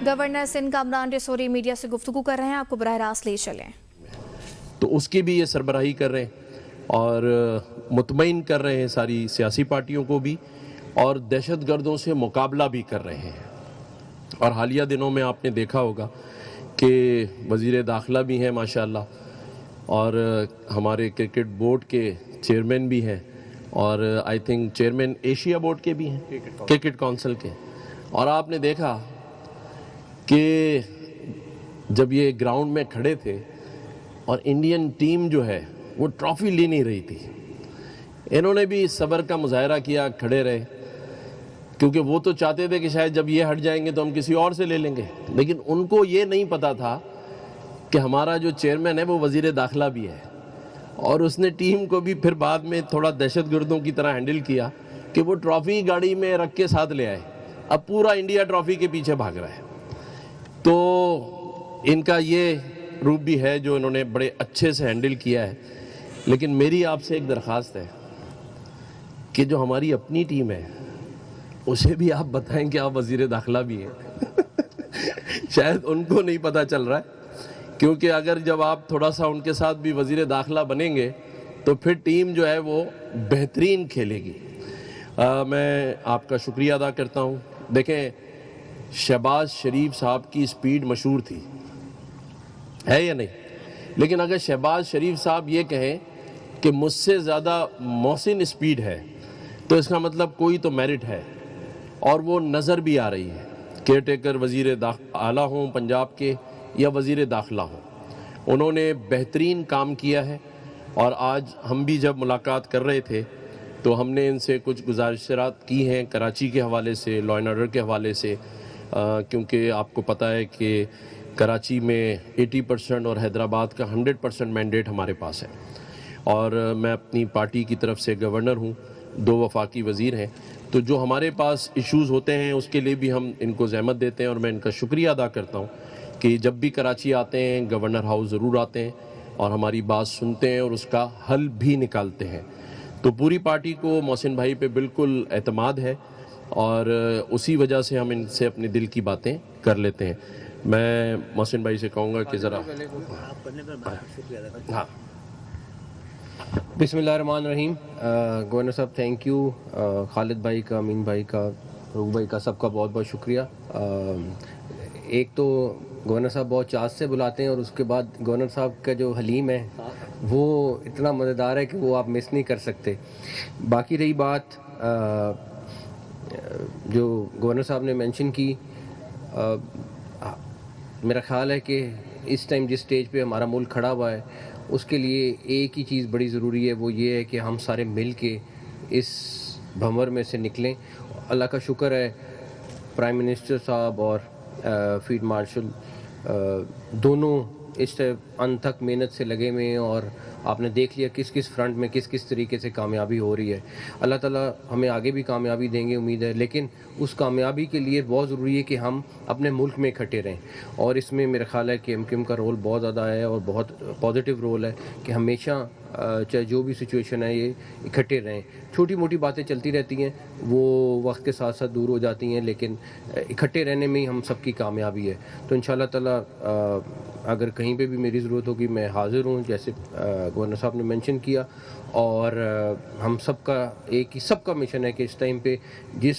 Governor Sindh Kamran रिसोरी media से गुफ्तगू कर रहे हैं, आपको बराह रास्त ले चलें। तो उसकी भी ये सरबराही कर रहे हैं और मुतमईन कर रहे हैं सारी सियासी पार्टियों को भी, और दहशतगर्दों से मुकाबला भी कर रहे हैं। और हालिया दिनों में आपने देखा होगा कि वज़ीर दाखिला भी हैं माशाअल्लाह, और हमारे क्रिकेट बोर्ड के चेयरमैन भी हैं, और I think chairman Asia board के भी हैं, क्रिकेट काउंसिल के। और आपने देखा कि जब ये ग्राउंड में खड़े थे और इंडियन टीम जो है वो ट्रॉफ़ी ले नहीं रही थी, इन्होंने भी सब्र का मुजाहरा किया, खड़े रहे, क्योंकि वो तो चाहते थे कि शायद जब ये हट जाएंगे तो हम किसी और से ले लेंगे। लेकिन उनको ये नहीं पता था कि हमारा जो चेयरमैन है वो वज़ीर दाखिला भी है, और उसने टीम को भी फिर बाद में थोड़ा दहशतगर्दों की तरह हैंडल किया कि वो ट्रॉफ़ी गाड़ी में रख के साथ ले आए। अब पूरा इंडिया ट्रॉफ़ी के पीछे भाग रहा है। तो इनका ये रूप भी है जो इन्होंने बड़े अच्छे से हैंडल किया है। लेकिन मेरी आपसे एक दरख्वास्त है कि जो हमारी अपनी टीम है उसे भी आप बताएं कि आप वज़ीर दाखिला भी हैं। शायद उनको नहीं पता चल रहा है, क्योंकि अगर जब आप थोड़ा सा उनके साथ भी वज़ीर दाखिला बनेंगे तो फिर टीम जो है वो बेहतरीन खेलेगी। मैं आपका शुक्रिया अदा करता हूँ। देखें, शहबाज शरीफ साहब की स्पीड मशहूर थी, है या नहीं? लेकिन अगर शहबाज शरीफ साहब ये कहें कि मुझसे ज़्यादा मोहसिन स्पीड है तो इसका मतलब कोई तो मेरिट है, और वो नज़र भी आ रही है। केयर टेकर वज़ीर आला हों पंजाब के या वज़ीर दाखिला हों, उन्होंने बेहतरीन काम किया है। और आज हम भी जब मुलाकात कर रहे थे तो हमने इनसे कुछ गुजारिशात की हैं कराची के हवाले से, लॉ एंड ऑर्डर के हवाले से, क्योंकि आपको पता है कि कराची में 80% और हैदराबाद का 100% मैंडेट हमारे पास है। और मैं अपनी पार्टी की तरफ से गवर्नर हूँ, 2 वफाकी वज़ीर हैं, तो जो हमारे पास इश्यूज़ होते हैं उसके लिए भी हम इनको ज़हमत देते हैं। और मैं इनका शुक्रिया अदा करता हूँ कि जब भी कराची आते हैं गवर्नर हाउस ज़रूर आते हैं और हमारी बात सुनते हैं और उसका हल भी निकालते हैं। तो पूरी पार्टी को मोहसिन भाई पे बिल्कुल एतमाद है, और उसी वजह से हम इनसे अपने दिल की बातें कर लेते हैं। मैं मोहसिन भाई से कहूँगा कि ज़रा हाँ। बिस्मिल्लाहिर्रहमानिर्रहीम। गवर्नर साहब थैंक यू, खालिद भाई का, अमीन भाई का, रूह भाई का, सबका बहुत बहुत शुक्रिया। एक तो गवर्नर साहब बहुत चाहत से बुलाते हैं, और उसके बाद गवर्नर साहब का जो हलीम है वो इतना मज़ेदार है कि वो आप मिस नहीं कर सकते। बाकी रही बात जो गवर्नर साहब ने मेंशन की, मेरा ख़्याल है कि इस टाइम जिस स्टेज पे हमारा मुल्क खड़ा हुआ है उसके लिए एक ही चीज़ बड़ी ज़रूरी है, वो ये है कि हम सारे मिल के इस भंवर में से निकलें। अल्लाह का शुक्र है प्राइम मिनिस्टर साहब और फील्ड मार्शल दोनों इस अंत तक मेहनत से लगे हुए हैं, और आपने देख लिया किस किस फ्रंट में किस किस तरीके से कामयाबी हो रही है। अल्लाह ताला हमें आगे भी कामयाबी देंगे, उम्मीद है। लेकिन उस कामयाबी के लिए बहुत ज़रूरी है कि हम अपने मुल्क में इकट्ठे रहें, और इसमें मेरा ख्याल है कि एमक्यूएम का रोल बहुत ज़्यादा है और बहुत पॉजिटिव रोल है कि हमेशा चाहे जो भी सिचुएशन है ये इकट्ठे रहें। छोटी मोटी बातें चलती रहती हैं, वो वक्त के साथ साथ दूर हो जाती हैं, लेकिन इकट्ठे रहने में ही हम सबकी कामयाबी है। तो इंशाल्लाह ताला अगर कहीं पे भी मेरी ज़रूरत होगी मैं हाज़िर हूँ, जैसे गवर्नर साहब ने मेंशन किया। और हम सबका एक ही सबका मिशन है कि इस टाइम पे जिस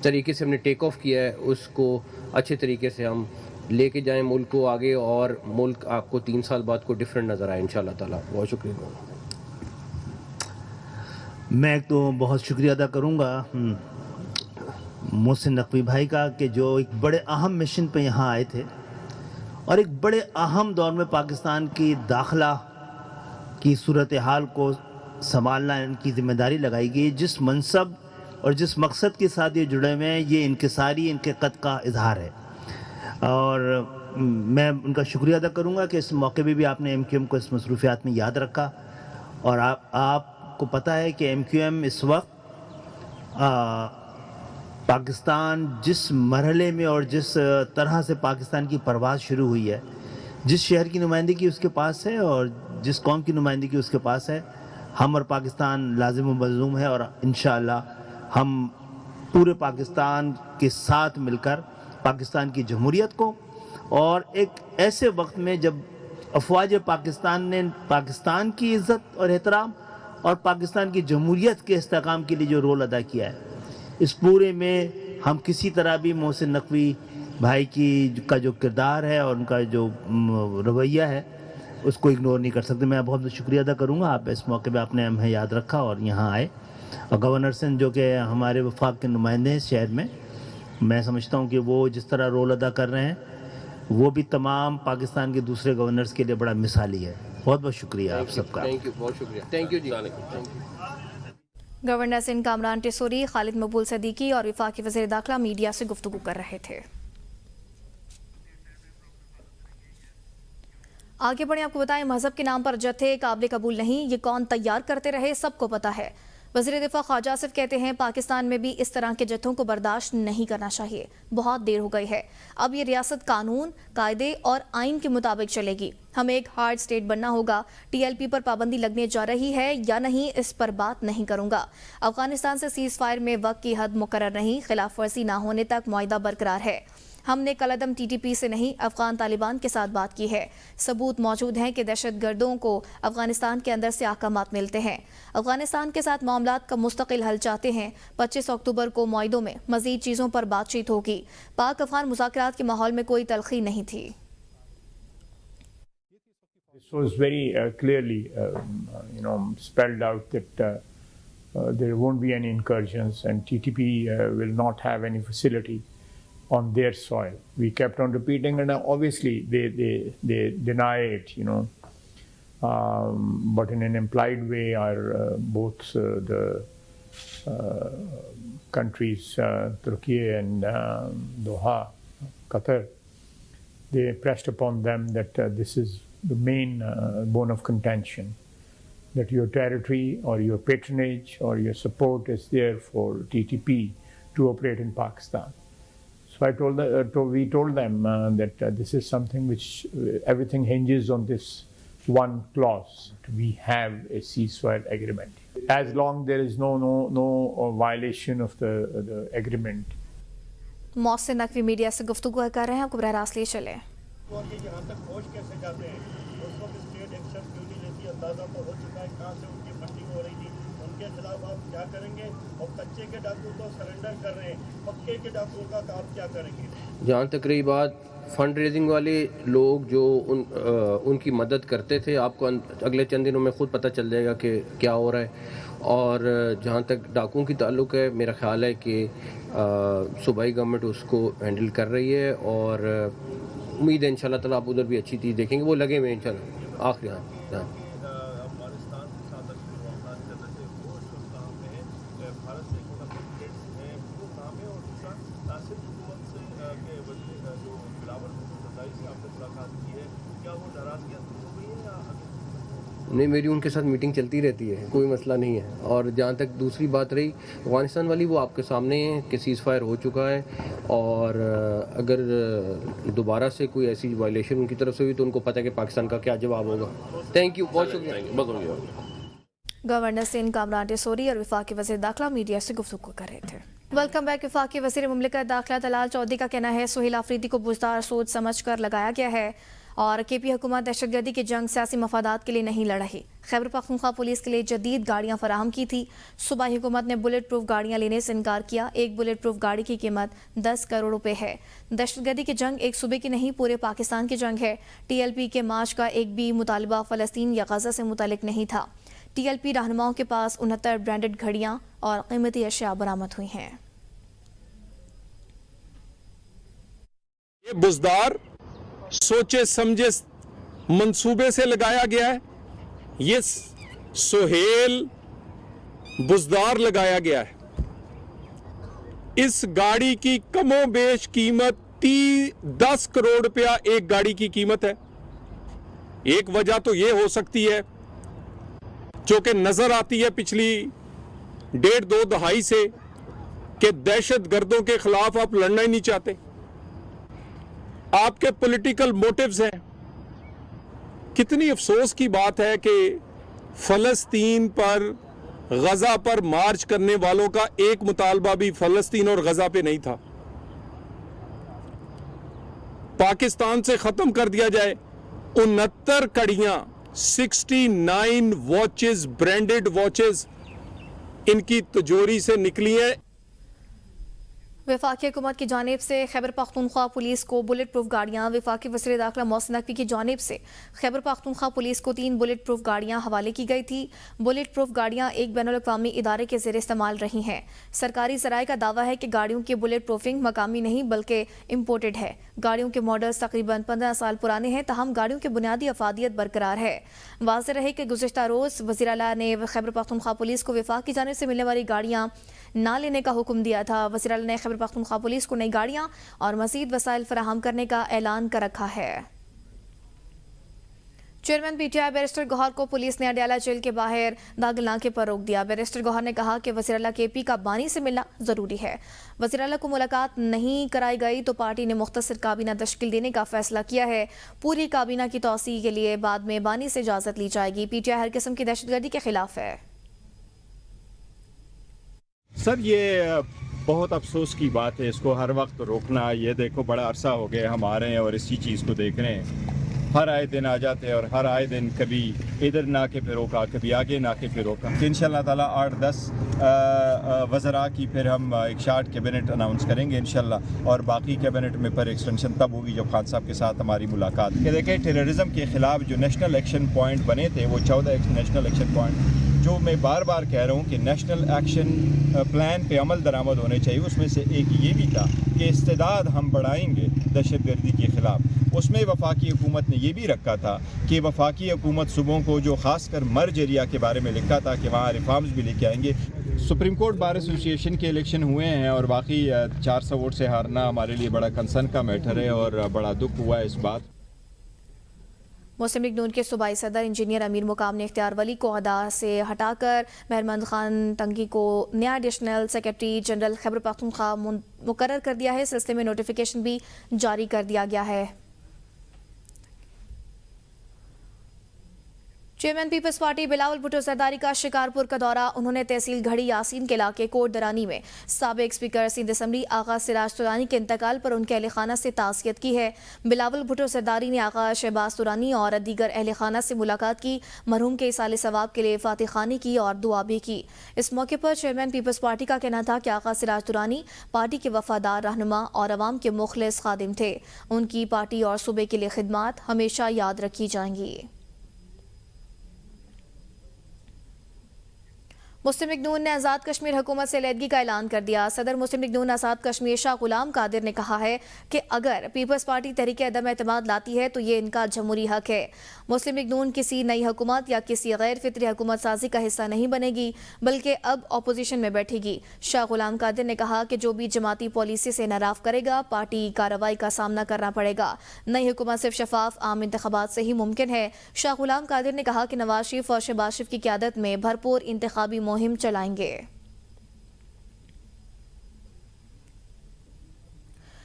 तरीके से हमने टेक ऑफ किया है उसको अच्छे तरीके से हम लेके जाएं मुल्क को आगे, और मुल्क आपको 3 साल बाद को डिफरेंट नज़र आए इंशाल्लाह ताला। बहुत शुक्रिया। मैं तो बहुत शुक्रिया अदा करूँगा मोहसिन नकवी भाई का कि जो एक बड़े अहम मिशन पे यहाँ आए थे, और एक बड़े अहम दौर में पाकिस्तान की दाखिला की सूरत हाल को संभालना इनकी ज़िम्मेदारी लगाई गई। जिस मनसब और जिस मकसद के साथ ये जुड़े हुए हैं, ये इनकिसारी इनके कद का इजहार है। और मैं उनका शुक्रिया अदा करूँगा कि इस मौके पे भी आपने एमक्यूएम को इस मसरूफियात में याद रखा। और आपको पता है कि एमक्यूएम इस वक्त पाकिस्तान जिस मरहले में और जिस तरह से पाकिस्तान की परवाज़ शुरू हुई है, जिस शहर की नुमाइंदगी उसके पास है और जिस कौम की नुमाइंदगी उसके पास है, हम और पाकिस्तान लाजिम व मलज़ूम है। और इंशाअल्लाह हम पूरे पाकिस्तान के साथ मिलकर پاکستان کی جمہوریت کو، اور ایک ایسے وقت میں جب افواج پاکستان نے پاکستان کی عزت اور احترام اور پاکستان کی جمہوریت کے استحکام کے لیے جو رول ادا کیا ہے، اس پورے میں ہم کسی طرح بھی محسن نقوی بھائی کا جو کردار ہے اور ان کا جو رویہ ہے اس کو اگنور نہیں کر سکتے۔ میں بہت بہت شکریہ ادا کروں گا، آپ اس موقع پہ آپ نے ہمیں یاد رکھا اور یہاں آئے، اور گورنر سندھ جو کہ ہمارے وفاق کے نمائندے ہیں شہر میں، میں سمجھتا ہوں کہ وہ جس طرح رول ادا کر رہے ہیں وہ بھی تمام پاکستان کے دوسرے گورنرز کے لیے بڑا مثالی ہے۔ بہت بہت شکریہ آپ سب کا۔ تھینک یو، بہت شکریہ، تھینک یو جی۔ گورنر سندھ کامران ٹیسوری خالد مقبول صدیقی اور وفاقی وزیر داخلہ میڈیا سے گفتگو کر رہے تھے۔ آگے بڑھیں، آپ کو بتائیں مذہب کے نام پر جتھے قابل قبول نہیں، یہ کون تیار کرتے رہے سب کو پتہ ہے۔ وزیر دفاع خواجہ آصف کہتے ہیں پاکستان میں بھی اس طرح کے جتھوں کو برداشت نہیں کرنا چاہیے، بہت دیر ہو گئی ہے، اب یہ ریاست قانون، قاعدے اور آئین کے مطابق چلے گی، ہمیں ایک ہارڈ سٹیٹ بننا ہوگا، ٹی ایل پی پر پابندی لگنے جا رہی ہے یا نہیں اس پر بات نہیں کروں گا، افغانستان سے سیز فائر میں وقت کی حد مقرر نہیں، خلاف ورزی نہ ہونے تک معاہدہ برقرار ہے، ہم نے کالعدم ٹی ٹی پی سے نہیں افغان طالبان کے ساتھ بات کی ہے، ثبوت موجود ہیں کہ دہشت گردوں کو افغانستان کے اندر سے احکامات ملتے ہیں، افغانستان کے ساتھ معاملات کا مستقل حل چاہتے ہیں، 25 اکتوبر کو معاہدوں میں مزید چیزوں پر بات چیت ہوگی، پاک افغان مذاکرات کے ماحول میں کوئی تلخی نہیں تھی۔ This was very clearly spelled out that there won't be any incursions and TTP will not have any facility on their soil. We kept on repeating, and obviously they deny it, but in an implied way, both the countries, Turkey and Doha, Qatar, they pressed upon them that this is the main bone of contention, that your territory or your patronage or your support is there for TTP to operate in Pakistan. So we told them that this is something which everything hinges on this one clause. We have a ceasefire agreement. As long there is no violation of the agreement. Mohsin Naqvi media سے گفتگو کر رہے ہیں، آپ کو براہ راست لیے چلیں۔ یہاں تک پہنچ کیسے جاتے ہیں؟ اس وقت اسٹیٹ ایکشن کیوں نہیں لیتی؟ اندازہ تو ہو چکا ہے کہاں سے ان کی فنڈنگ ہو رہی تھی، ان کے خلاف آپ کیا کریں گے؟ اور کچے کے ڈاکو تو سرنڈر کر رہے ہیں، پکے کے ڈاکو کا آپ کیا کریں گے؟ جہاں تک رہی بات فنڈ ریزنگ والے لوگ جو ان کی مدد کرتے تھے، آپ کو اگلے چند دنوں میں خود پتہ چل جائے گا کہ کیا ہو رہا ہے، اور جہاں تک ڈاکوؤں کی تعلق ہے میرا خیال ہے کہ صوبائی گورنمنٹ اس کو ہینڈل کر رہی ہے، اور امید ہے ان شاء اللہ تعالیٰ آپ ادھر بھی اچھی چیز دیکھیں گے، وہ لگے ہوئے ان شاء اللہ آخری ہاں۔ افغانستان کے ساتھ اچھے معاملات چل رہے تھے، وہ اس وقت کہاں پہ ہے؟ بھارت سے کوئی اپڈیٹس ہیں وہ کہاں پہ؟ اور دوسرا صرف حکومت سے کے وزیر جو بلاول زرداری سے آپ نے ملاقات کی ہے، کیا وہ ناراضگیاں دور ہو گئی ہیں یا نہیں، میری ان کے ساتھ میٹنگ چلتی رہتی ہے، کوئی مسئلہ نہیں ہے، اور جہاں تک دوسری بات رہی افغانستان والی، وہ آپ کے سامنے ہے کہ سیز فائر ہو چکا ہے، اور اگر دوبارہ سے کوئی ایسی وائلیشن ان کی طرف سے ہوئی تو ان کو پتہ ہے کہ پاکستان کا کیا جواب ہوگا۔ تھینک یو، بہت شکریہ۔ گورنر سندھ کامران ٹیسوری اور وفاقی وزیر داخلہ میڈیا سے گفتگو کر رہے تھے۔ Welcome back. وفاقی وزیر مملکت داخلہ طلال چودھری کا کہنا ہے سہیل آفریدی کو بزدار سوچ سمجھ کر لگایا گیا ہے، اور کے پی حکومت دہشت گردی کی جنگ سیاسی مفادات کے لیے نہیں لڑ رہی۔ خیبر پختونخوا پولیس کے لیے جدید گاڑیاں فراہم کی تھی، صوبائی حکومت نے بلٹ پروف گاڑیاں لینے سے انکار کیا، ایک بلٹ پروف گاڑی کی قیمت 10 کروڑ روپے ہے۔ دہشت گردی کی جنگ ایک صوبے کی نہیں پورے پاکستان کی جنگ ہے۔ ٹی ایل پی کے مارچ کا ایک بھی مطالبہ فلسطین یا غزہ سے متعلق نہیں تھا۔ ٹی ایل پی رہنماؤں کے پاس 69 برانڈڈ گھڑیاں اور قیمتی اشیاء برآمد ہوئی ہیں۔ یہ بزدار سوچے سمجھے منصوبے سے لگایا گیا ہے، یہ سہیل بزدار لگایا گیا ہے۔ اس گاڑی کی کم و بیش قیمت 10 کروڑ روپیہ ایک گاڑی کی قیمت ہے۔ ایک وجہ تو یہ ہو سکتی ہے جو کہ نظر آتی ہے پچھلی 1.5-2 دہائی سے کہ دہشت گردوں کے خلاف آپ لڑنا ہی نہیں چاہتے، آپ کے پولیٹیکل موٹیوز ہیں۔ کتنی افسوس کی بات ہے کہ فلسطین پر، غزہ پر مارچ کرنے والوں کا ایک مطالبہ بھی فلسطین اور غزہ پہ نہیں تھا۔ पाकिस्तान से ख़त्म कर दिया जाए। 69 कड़ियाँ, 69 वॉचेस, ब्रांडेड वॉचेस इनकी तिजोरी से निकली हैं। वफाकी हुकूमत की जानिब से खैबर पख्तूनख्वा पुलिस को बुलेट प्रूफ गाड़ियाँ, वफाकी वज़ीर दाखिला मोहसिन नकवी की जानिब से खैबर पख्तूनख्वा पुलिस को 3 बुलेट प्रूफ गाड़ियाँ हवाले की गई थी। बुलेट प्रूफ गाड़ियाँ एक बैनुल-अक़वामी इदारे के ज़ेर इस्तेमाल रही हैं। सरकारी ज़राए का दावा है कि गाड़ियों की बुलेट प्रूफिंग मकामी नहीं बल्कि इम्पोर्टेड है। गाड़ियों के मॉडल्स तकरीबन 15 साल पुराने हैं, तहम गाड़ियों की बुनियादी अफादियत बरकरार है। वाज़ेह रहे कि गुज़िश्ता रोज़ वज़ीर आला ने खैबर पख्तूनख्वा पुलिस को वफाक की जानिब से मिलने वाली गाड़ियाँ ना लेने का हुक्म दिया था। वज़ीर आला ने खैबर पख्तूनख्वा पुलिस को नई गाड़ियाँ और मज़ीद वसाइल फराहम करने का ऐलान कर रखा है। चेयरमैन पीटीआई बैरिस्टर गौहर को पुलिस ने अडयाला जेल के बाहर दाखिल नाके पर रोक दिया। बैरिस्टर गौहर ने कहा कि वज़ीर आला केपी का बानी से मिलना ज़रूरी है। वज़ीर आला को मुलाकात नहीं कराई गई तो पार्टी ने मुख्तसर काबीना तश्कील देने का फैसला किया है। पूरी काबीना की तौसी के लिए बाद में बानी से इजाज़त ली जाएगी। पीटीआई हर किस्म की दहशतगर्दी के खिलाफ है। सर, ये बहुत अफसोस की बात है, इसको हर वक्त रोकना। ये देखो बड़ा अरसा हो गया हम आ रहे हैं और इसी चीज़ को देख रहे हैं। हर आए दिन आ जाते हैं और हर आए दिन कभी इधर नाके पे रोका, कभी आगे नाके पे रोका। इंशाअल्लाह ताला 8-10 वज़रा की फिर हम एक शार्ट कैबिनेट अनाउंस करेंगे इंशाअल्लाह, और बाकी कैबिनेट में पर एक्सटेंशन तब होगी जब खान साहब के साथ हमारी मुलाकात। कि देखें, टेररिज्म के ख़िलाफ़ जो नेशनल एक्शन पॉइंट बने थे वो 14 नेशनल एक्शन पॉइंट, जो मैं बार बार कह रहा हूँ कि नेशनल एक्शन प्लान पे अमल दरामद होने चाहिए। उसमें से एक ये भी था कि इस्तेदाद हम बढ़ाएंगे दहशतगर्दी के ख़िलाफ़। उसमें वफाकी हुकूमत ने ये भी रखा था कि वफाकी हुकूमत सूबों को, जो ख़ासकर मर्ज एरिया के बारे में लिखा था कि वहाँ रिफॉर्म्स भी लेके आएंगे। सुप्रीम कोर्ट बार एसोसिएशन के इलेक्शन हुए हैं और बाकी 400 वोट से हारना हमारे लिए बड़ा कंसर्न का मैटर है और बड़ा दुख हुआ है इस बात। मुस्लिम लीग नून के सूबाई सदर इंजीनियर अमीर मुकाम ने इख्तियार वली को अहदा से हटाकर मेहरमंद खान तंगी को नया additional secretary general Khyber Pakhtunkhwa मुकर्रर कर दिया है। इस सिलसिले में नोटिफिकेशन भी जारी कर दिया गया है। चेयरमैन पीपल्स पार्टी बिलावल भुट्टो जरदारी का शिकारपुर का दौरा। उन्होंने तहसील घड़ी यासीन के इलाके कोट दरानी में साबिक स्पीकर सिंध असम्बली आगा सिराज तुरानी के इंतकाल पर उनके अहल खाना से ताज़ियत की है। बिलावल भुट्टो जरदारी ने आगा शहबाज तुरानी और दीगर अहल खाना से मुलाकात की, मरहूम के इसाले सवाब के लिए फातिह खानी की और दुआ भी की। इस मौके पर चेयरमैन पीपल्स पार्टी का कहना था कि आगा सिराज तुरानी पार्टी के वफादार रहनुमा और अवाम के मुखलिस खादिम थे। उनकी पार्टी और सूबे के लिए खिदमात हमेशा याद रखी जाएंगी। मुस्लिम लीग नून ने आज़ाद कश्मीर हुकूमत से अलहदगी का ऐलान कर दिया। सदर मुस्लिम लीग नून आज़ाद कश्मीर शाह गुलाम कादिर ने कहा है कि अगर पीपल्स पार्टी तहरीक अदम एतमाद लाती है तो ये इनका जमहूरी हक है। मुस्लिम लीग नून किसी नई हुकूमत या किसी गैर फितरी हुकूमत साजी का हिस्सा नहीं बनेगी, बल्कि अब अपोजिशन में बैठेगी। शाह गुलाम कादिर ने कहा कि जो भी जमाती पॉलिसी से नाराफ करेगा, पार्टी कार्रवाई का सामना करना पड़ेगा। नई हुकूमत सिर्फ शफाफ आम इंतखाबात से ही मुमकिन है। शाह गुलाम कादिर ने कहा कि नवाज शरीफ और शहबाज शरीफ की क़यादत में भरपूर इंतखाबी मुहिम चलाएंगे।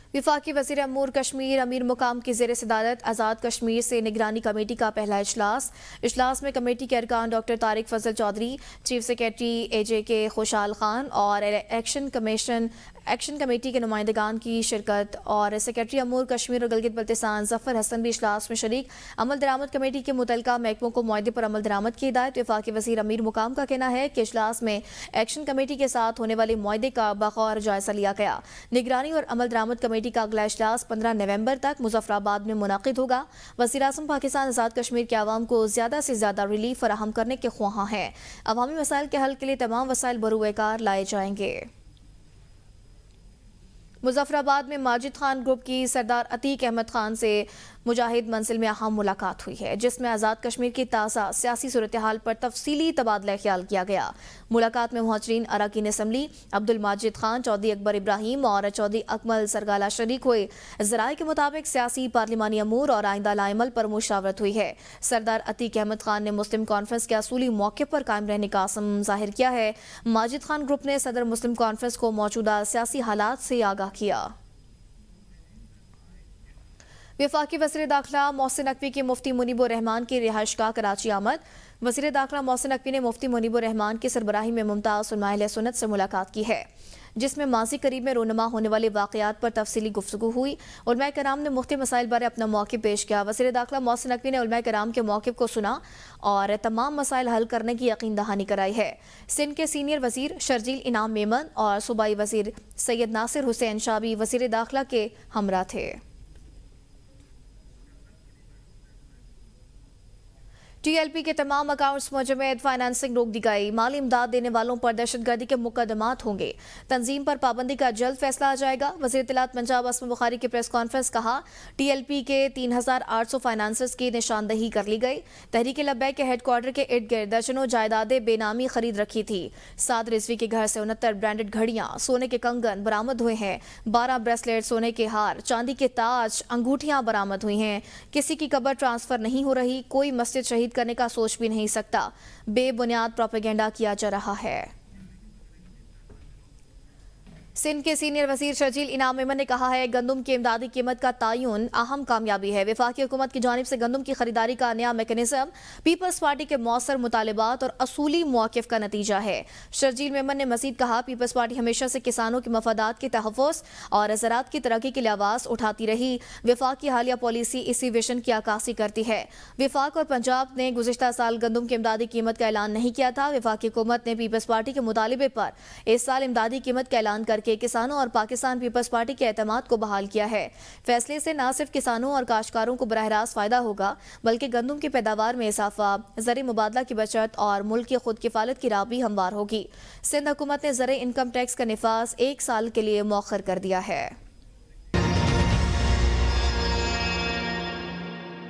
वफाकी वज़ीर अमूर कश्मीर अमीर मुकाम की ज़ेर सदारत आज़ाद कश्मीर से निगरानी कमेटी का पहला इजलास में कमेटी के अरकान डॉक्टर तारिक फजल चौधरी, चीफ सेक्रेटरी AJK खुशहाल खान और एक्शन कमेटी के नुमाइंदगान की शिरकत और सेक्रेटरी अमूर कश्मीर और गिलगित बल्तिस्तान जफ़र हसन भी इजलास में शरीक। अमल दरामद कमेटी के मुतलका महकमों को मुआहदे पर अमल दरामद की हिदायत। वफाकी वज़ीर अमीर मुकाम का कहना है कि इजलास में एक्शन कमेटी के साथ होने वाले मुआहदे का बगौर जायजा लिया गया। निगरानी और अमल दरामद कमेटी का अगला इजलास 15 नवंबर तक मुजफ्फराबाद में मुनाकिद होगा। वज़ीर आज़म पाकिस्तान आज़ाद कश्मीर के आवाम को ज़्यादा से ज़्यादा रिलीफ फराहम करने के ख्वाहां हैं। अवामी मसाइल के हल के लिए तमाम वसाइल बरूएकार लाए जाएंगे। मुजफ्फराबाद में माजिद खान ग्रुप की सरदार अतीक अहमद खान से मुजाहिद मंजिल में अहम मुलाकात हुई है, जिसमें आज़ाद कश्मीर की ताज़ा सियासी सूरत हाल पर तफसीली तबादला ख्याल किया गया। मुलाकात में मुहाजिरीन अरकान असम्बली अब्दुल माजिद खान, चौधरी अकबर इब्राहिम और चौधरी अकमल सरगाला शरीक हुए। ज़राए के मुताबिक सियासी पार्लिमानी अमूर और आइंदा लाइमल पर मुशावरत हुई है। सरदार अतीक अहमद खान ने मुस्लिम कॉन्फ्रेंस के असूली मौके पर कायम रहने का आज़म जाहिर किया है। माजिद खान ग्रुप ने सदर मुस्लिम कॉन्फ्रेंस को मौजूदा सियासी हालात से आगाह किया। वफाकी वज़ीर दाखिला मोहसिन नकवी की मुफ्ती मुनीबुर रहमान की रिहाइशगाह कराची आमद। वज़ीर दाखिला मोहसिन नकवी ने मुफ्ती मुनीबुर रहमान की सरबराही में मुमताज़ उलमा अहले सुन्नत से मुलाकात की है। جس میں ماضی قریب میں رونما ہونے والے واقعات پر تفصیلی گفتگو ہوئی۔ علماء کرام نے مختلف مسائل بارے اپنا موقف پیش کیا۔ وزیر داخلہ محسن نقوی نے علماء کرام کے موقف کو سنا اور تمام مسائل حل کرنے کی یقین دہانی کرائی ہے۔ سندھ کے سینئر وزیر شرجیل انعام میمن اور صوبائی وزیر سید ناصر حسین شاہ بھی وزیر داخلہ کے ہمراہ تھے۔ ٹی ایل پی کے تمام اکاؤنٹس مجمد فائنانسنگ روک دی گئی۔ مالی امداد دینے والوں پر دہشت گردی کے مقدمات ہوں گے۔ تنظیم پر پابندی کا جلد فیصلہ آ جائے گا۔ وزیر اطلاعات پنجاب اسم بخاری کی پریس کانفرنس کہا، ٹی ایل پی کے 3800 فائنانسرز کی نشاندہی کر لی گئی۔ تحریک لبیک کے ہیڈ کوارٹر کے ارد گرد درجنوں جائیدادیں بے نامی خرید رکھی تھی۔ سعد رضوی کے گھر سے 69 برانڈڈ گھڑیاں، سونے کے کنگن برآمد ہوئے ہیں۔ 12 بریسلیٹ، سونے کے ہار، چاندی کے تاج، انگوٹھیاں برآمد ہوئی ہیں۔ کسی کی قبر ٹرانسفر نہیں ہو رہی، کوئی مسجد شہید کرنے کا سوچ بھی نہیں سکتا۔ بے بنیاد پروپیگنڈا کیا جا رہا ہے۔ سندھ کے سینئر وزیر شرجیل انعام میمن نے کہا ہے، گندم کی امدادی قیمت کا تعین اہم کامیابی ہے۔ وفاقی حکومت کی جانب سے گندم کی خریداری کا نیا میکانزم پیپلز پارٹی کے مؤثر مطالبات اور اصولی مواقف کا نتیجہ ہے۔ شرجیل میمن نے مزید کہا، پیپلز پارٹی ہمیشہ سے کسانوں کے مفادات کے تحفظ اور زراعت کی ترقی کے لیے آواز اٹھاتی رہی۔ وفاق کی حالیہ پالیسی اسی ویژن کی عکاسی کرتی ہے۔ وفاق اور پنجاب نے گزشتہ سال گندم کی امدادی قیمت کا اعلان نہیں کیا تھا۔ وفاقی حکومت نے پیپلز پارٹی کے مطالبے پر اس سال امدادی قیمت کا اعلان کر کے کسانوں اور پاکستان پیپلز پارٹی کے اعتماد کو بحال کیا ہے۔ فیصلے سے نہ صرف کسانوں اور کاشتکاروں کو براہ راست فائدہ ہوگا، بلکہ گندم کی پیداوار میں اضافہ، زرعی مبادلہ کی بچت اور ملک کی خود کفالت کی راہ بھی ہموار ہوگی۔ سندھ حکومت نے زرعی انکم ٹیکس کا نفاذ 1 سال کے لیے مؤخر کر دیا ہے۔